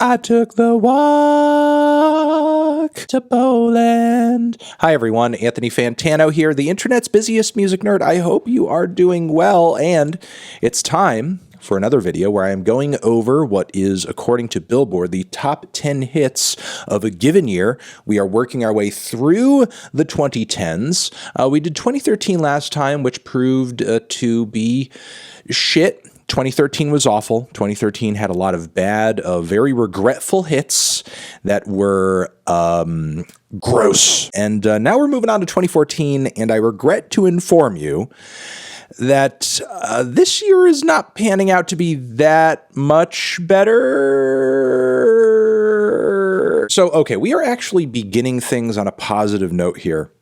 I took the walk to Poland. Hi everyone, Anthony Fantano here, the internet's busiest music nerd. I hope you are doing well, and it's time for another video where I am going over what is, according to Billboard, the top 10 hits of a given year. We are working our way through the 2010s. We did 2013 last time, which proved to be shit. 2013 was awful. 2013 had a lot of bad, very regretful hits that were gross. And now we're moving on to 2014, and I regret to inform you that this year is not panning out to be that much better. So, okay, we are actually beginning things on a positive note here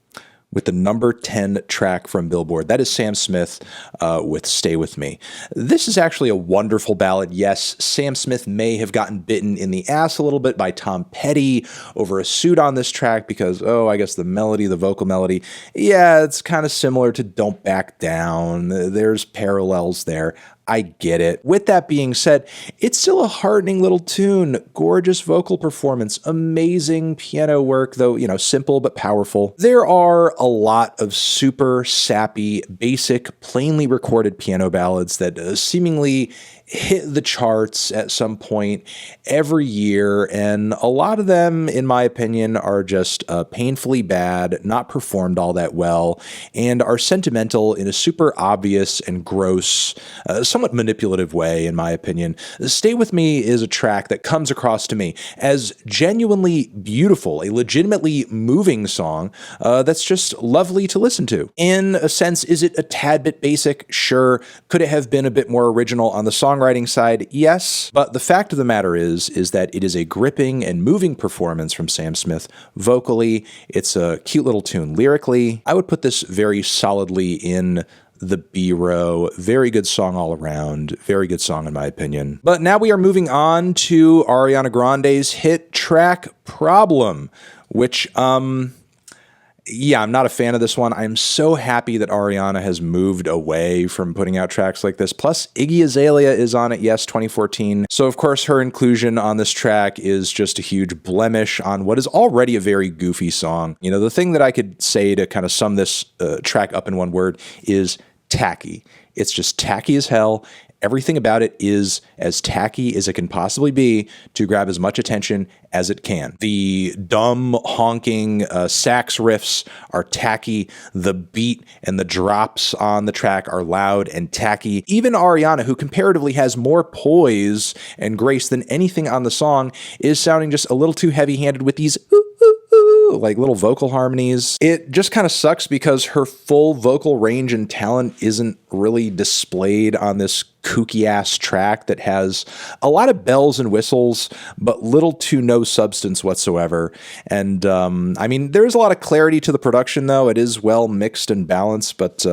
with the number 10 track from Billboard. That is Sam Smith with Stay With Me. This is actually a wonderful ballad. Yes, Sam Smith may have gotten bitten in the ass a little bit by Tom Petty over a suit on this track because, I guess the melody, the vocal melody, yeah, it's kind of similar to Don't Back Down. There's parallels there. I get it. With that being said, it's still a heartening little tune. Gorgeous vocal performance, amazing piano work, though, simple but powerful. There are a lot of super sappy, basic, plainly recorded piano ballads that seemingly hit the charts at some point every year, and a lot of them, in my opinion, are just painfully bad, not performed all that well, and are sentimental in a super obvious and gross, somewhat manipulative way, in my opinion. Stay With Me is a track that comes across to me as genuinely beautiful, a legitimately moving song that's just lovely to listen to. In a sense, is it a tad bit basic? Sure. Could it have been a bit more original on the songwriting side? Yes. But the fact of the matter is that it is a gripping and moving performance from Sam Smith vocally. It's a cute little tune lyrically. I would put this very solidly in the B row. Very good song all around. Very good song in my opinion. But now we are moving on to Ariana Grande's hit track Problem, which, yeah, I'm not a fan of this one. I'm so happy that Ariana has moved away from putting out tracks like this. Plus, Iggy Azalea is on it, yes, 2014. So, of course, her inclusion on this track is just a huge blemish on what is already a very goofy song. The thing that I could say to kind of sum this track up in one word is tacky. It's just tacky as hell. Everything about it is as tacky as it can possibly be to grab as much attention as it can. The dumb, honking sax riffs are tacky. The beat and the drops on the track are loud and tacky. Even Ariana, who comparatively has more poise and grace than anything on the song, is sounding just a little too heavy-handed with these like little vocal harmonies. It just kind of sucks because her full vocal range and talent isn't really displayed on this kooky ass track that has a lot of bells and whistles, but little to no substance whatsoever. And I mean, there's a lot of clarity to the production, though. It is well mixed and balanced, but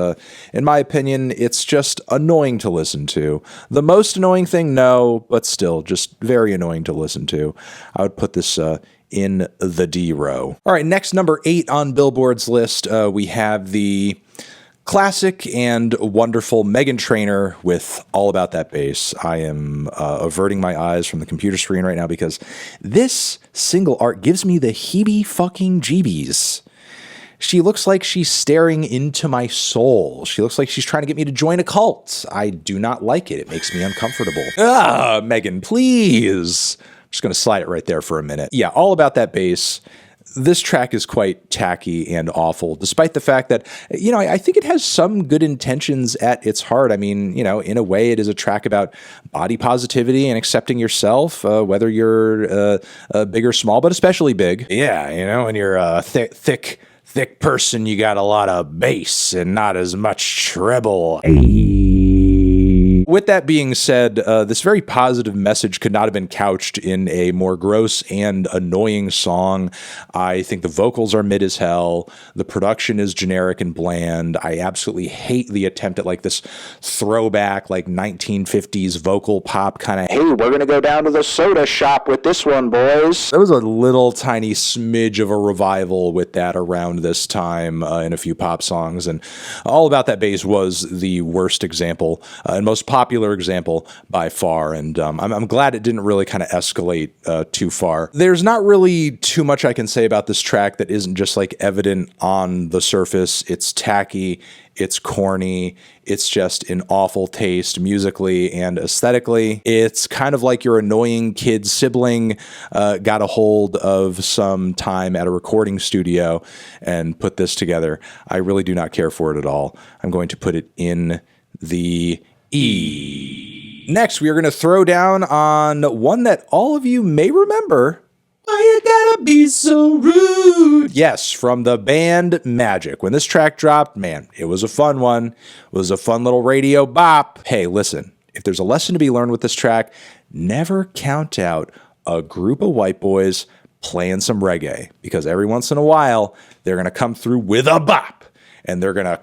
in my opinion, it's just annoying to listen to. The most annoying thing, no, but still just very annoying to listen to. I would put this in the D row. All right, next, number 8 on Billboard's list, we have the classic and wonderful Meghan Trainor with All About That Bass. I am averting my eyes from the computer screen right now because this single art gives me the heebie-fucking-jeebies. She looks like she's staring into my soul. She looks like she's trying to get me to join a cult. I do not like it. It makes me uncomfortable. Meghan, please. Just going to slide it right there for a minute. Yeah, All About That Bass. This track is quite tacky and awful, despite the fact that, I think it has some good intentions at its heart. I mean, in a way, it is a track about body positivity and accepting yourself, whether you're big or small, but especially big. Yeah, when you're a thick person, you got a lot of bass and not as much treble. With that being said, this very positive message could not have been couched in a more gross and annoying song. I think the vocals are mid as hell. The production is generic and bland. I absolutely hate the attempt at like this throwback, like 1950s vocal pop kind of, hey, we're going to go down to the soda shop with this one, boys. There was a little tiny smidge of a revival with that around this time in a few pop songs, and All About That Bass was the worst example and most popular example by far, and I'm glad it didn't really kind of escalate too far. There's not really too much I can say about this track that isn't just like evident on the surface. It's tacky, it's corny, it's just in awful taste musically and aesthetically. It's kind of like your annoying kid sibling got a hold of some time at a recording studio and put this together. I really do not care for it at all. I'm going to put it in the E. Next, we are going to throw down on one that all of you may remember. Why you gotta be so rude? Yes, from the band Magic. When this track dropped, man, it was a fun one. It was a fun little radio bop. Hey, listen, if there's a lesson to be learned with this track, never count out a group of white boys playing some reggae, because every once in a while, they're gonna come through with a bop, and they're gonna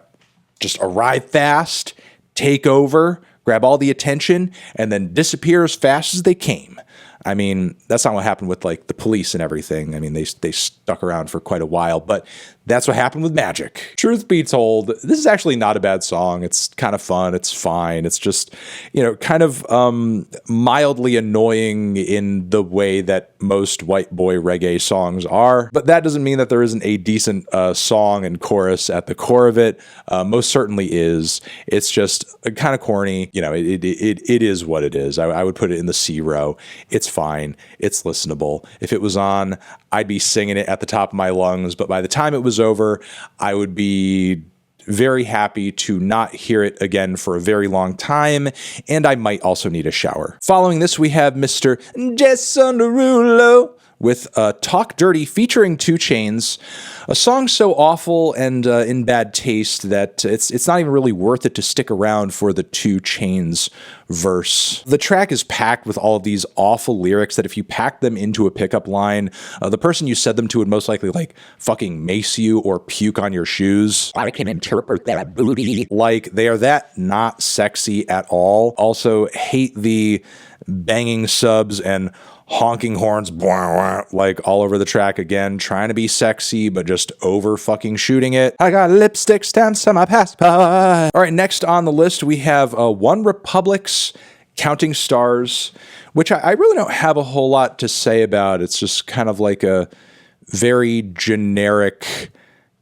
just arrive fast, take over, grab all the attention, and then disappear as fast as they came. I mean, that's not what happened with like the Police and everything. I mean, they stuck around for quite a while, but that's what happened with Magic. Truth be told, this is actually not a bad song. It's kind of fun. It's fine. It's just, you know, kind of mildly annoying in the way that most white boy reggae songs are. But that doesn't mean that there isn't a decent song and chorus at the core of it. Most certainly is. It's just kind of corny. You know, it is what it is. I would put it in the C row. It's fine. It's listenable. If it was on, I'd be singing it at the top of my lungs, but by the time it was over, I would be very happy to not hear it again for a very long time, and I might also need a shower. Following this, we have Mr. Jason Derulo with Talk Dirty featuring 2 Chainz, a song so awful and in bad taste that it's not even really worth it to stick around for the 2 Chainz verse. The track is packed with all of these awful lyrics that if you packed them into a pickup line, the person you said them to would most likely like fucking mace you or puke on your shoes. I can interpret that booty. Like, they are that not sexy at all. Also, hate the banging subs and honking horns, like all over the track again, trying to be sexy, but just over fucking shooting it. I got lipstick stamps on my passport. All right, next on the list, we have One Republic's Counting Stars, which I really don't have a whole lot to say about. It's just kind of like a very generic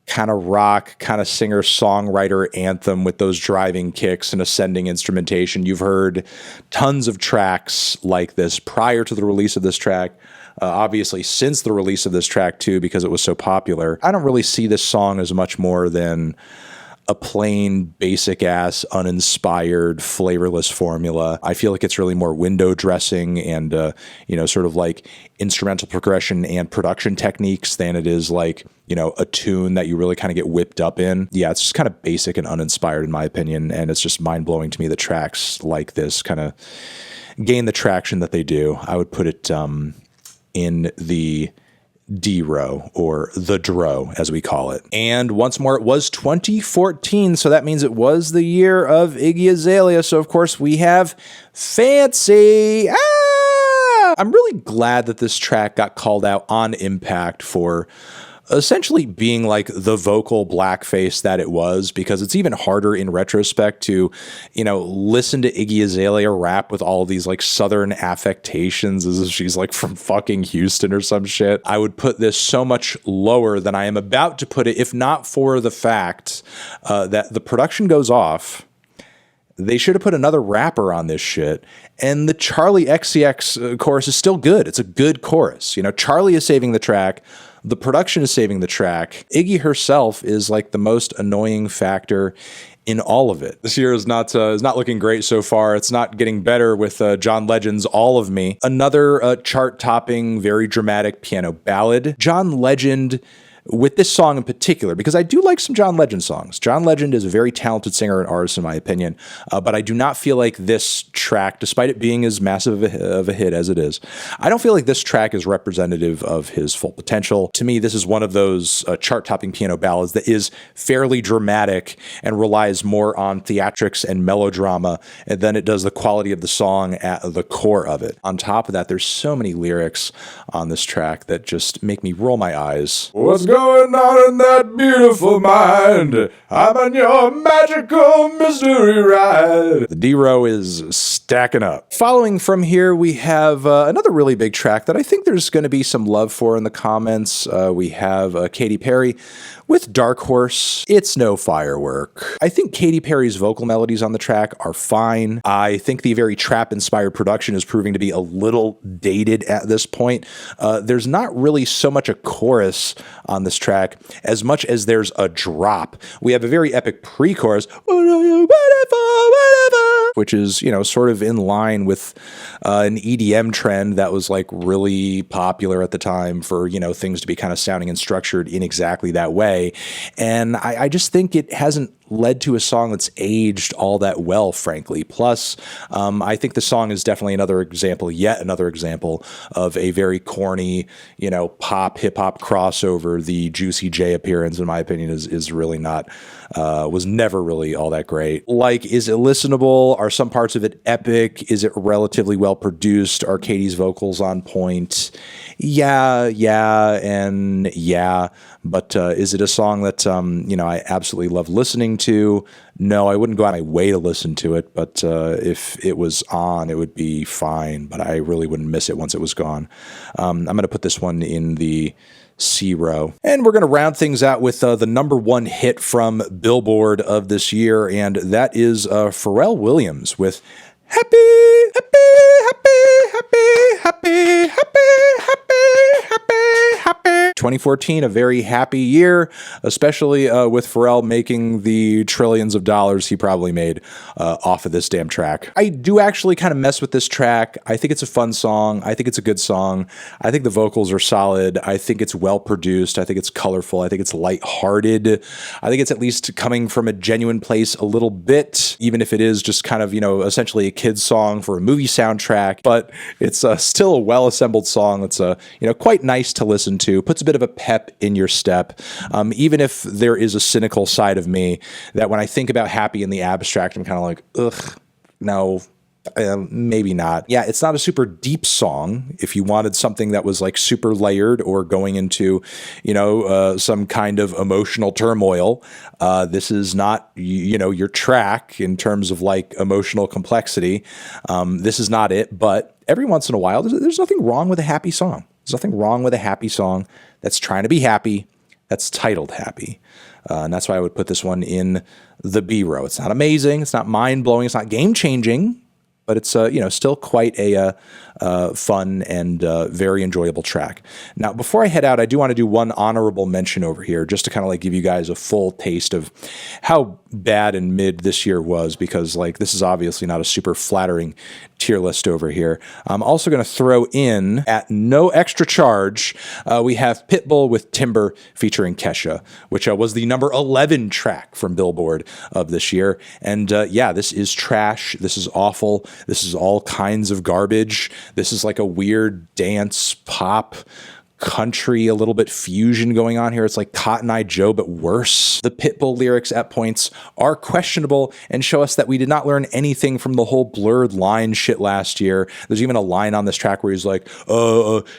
kind of rock, kind of singer-songwriter anthem with those driving kicks and ascending instrumentation. You've heard tons of tracks like this prior to the release of this track. Obviously, since the release of this track, too, because it was so popular. I don't really see this song as much more than a plain, basic-ass, uninspired, flavorless formula. I feel like it's really more window dressing and, you know, sort of like instrumental progression and production techniques than it is like, you know, a tune that you really kind of get whipped up in. Yeah, it's just kind of basic and uninspired in my opinion, and it's just mind-blowing to me that tracks like this kind of gain the traction that they do. I would put it in the D row, or the dro as we call it. And once more, it was 2014, so that means it was the year of Iggy Azalea. So of course we have Fancy. I'm really glad that this track got called out on Impact for essentially being like the vocal blackface that it was, because it's even harder in retrospect to, you know, listen to Iggy Azalea rap with all of these like southern affectations as if she's like from fucking Houston or some shit. I would put this so much lower than I am about to put it, if not for the fact that the production goes off. They should have put another rapper on this shit. And the Charlie XCX chorus is still good. It's a good chorus. You know, Charlie is saving the track. The production is saving the track. Iggy herself is like the most annoying factor in all of it. This year is not looking great so far. It's not getting better with John Legend's All of Me. Another chart-topping, very dramatic piano ballad. John Legend, with this song in particular, because I do like some John Legend songs. John Legend is a very talented singer and artist, in my opinion, but I do not feel like this track, despite it being as massive of a hit as it is, I don't feel like this track is representative of his full potential. To me, this is one of those chart-topping piano ballads that is fairly dramatic and relies more on theatrics and melodrama than it does the quality of the song at the core of it. On top of that, there's so many lyrics on this track that just make me roll my eyes. What's good? going on in that beautiful mind? I'm on your magical mystery ride. The D-row is stacking up. Following from here, we have another really big track that I think there's going to be some love for in the comments. We have Katy Perry with Dark Horse. It's no firework. I think Katy Perry's vocal melodies on the track are fine. I think the very trap-inspired production is proving to be a little dated at this point. There's not really so much a chorus on this track as much as there's a drop. We have a very epic pre-chorus, which is, you know, sort of in line with an EDM trend that was like really popular at the time for, you know, things to be kind of sounding and structured in exactly that way. And I just think it hasn't led to a song that's aged all that well, frankly. Plus, I think the song is definitely yet another example of a very corny, you know, pop, hip-hop crossover. The Juicy J appearance, in my opinion, is really not, was never really all that great. Like, is it listenable? Are some parts of it epic? Is it relatively well produced? Are Katy's vocals on point? Yeah, and yeah. But is it a song that, you know, I absolutely love listening to? No, I wouldn't go out of my way to listen to it, but if it was on, it would be fine, but I really wouldn't miss it once it was gone. I'm going to put this one in the C row. And we're going to round things out with the #1 hit from Billboard of this year, and that is Pharrell Williams with Happy, Happy, Happy, Happy, Happy, Happy, Happy, Happy, Happy. 2014, a very happy year, especially with Pharrell making the trillions of dollars he probably made off of this damn track. I do actually kind of mess with this track. I think it's a fun song. I think it's a good song. I think the vocals are solid. I think it's well produced. I think it's colorful. I think it's lighthearted. I think it's at least coming from a genuine place a little bit, even if it is just kind of, you know, essentially a kid's song for a movie soundtrack, but it's still a well-assembled song that's, you know, quite nice to listen to. Puts a bit of a pep in your step, even if there is a cynical side of me that when I think about Happy in the abstract, I'm kind of like, ugh, no, maybe not. Yeah, it's not a super deep song. If you wanted something that was like super layered or going into, you know, some kind of emotional turmoil, this is not, you know, your track in terms of like emotional complexity. This is not it, but every once in a while, there's nothing wrong with a happy song. There's nothing wrong with a happy song that's trying to be happy, that's titled Happy. And that's why I would put this one in the B row. It's not amazing. It's not mind-blowing. It's not game-changing. But it's, you know, still quite a fun and very enjoyable track. Now, before I head out, I do want to do one honorable mention over here, just to kind of like give you guys a full taste of how bad and mid this year was, because like this is obviously not a super flattering tier list over here. I'm also going to throw in, at no extra charge, we have Pitbull with Timber featuring Kesha, which was the #11 track from Billboard of this year. And yeah, this is trash. This is awful. This is all kinds of garbage. This is like a weird dance pop country, a little bit fusion going on here. It's like Cotton Eye Joe, but worse. The Pitbull lyrics at points are questionable and show us that we did not learn anything from the whole blurred line shit last year. There's even a line on this track where he's like,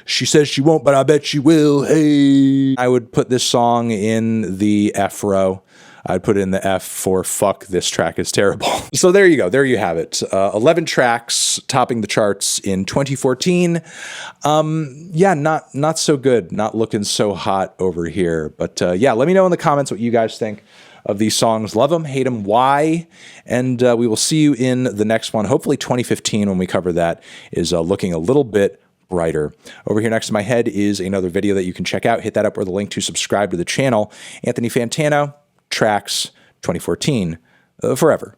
she says she won't, but I bet she will. Hey. I would put this song in the F row. I'd put it in the F for fuck, this track is terrible. So there you go. There you have it. 11 tracks topping the charts in 2014. Yeah, not so good. Not looking so hot over here. But yeah, let me know in the comments what you guys think of these songs. Love them, hate them, why? And we will see you in the next one. Hopefully 2015, when we cover that, is looking a little bit brighter. Over here next to my head is another video that you can check out. Hit that up or the link to subscribe to the channel. Anthony Fantano, Tracks 2014, forever.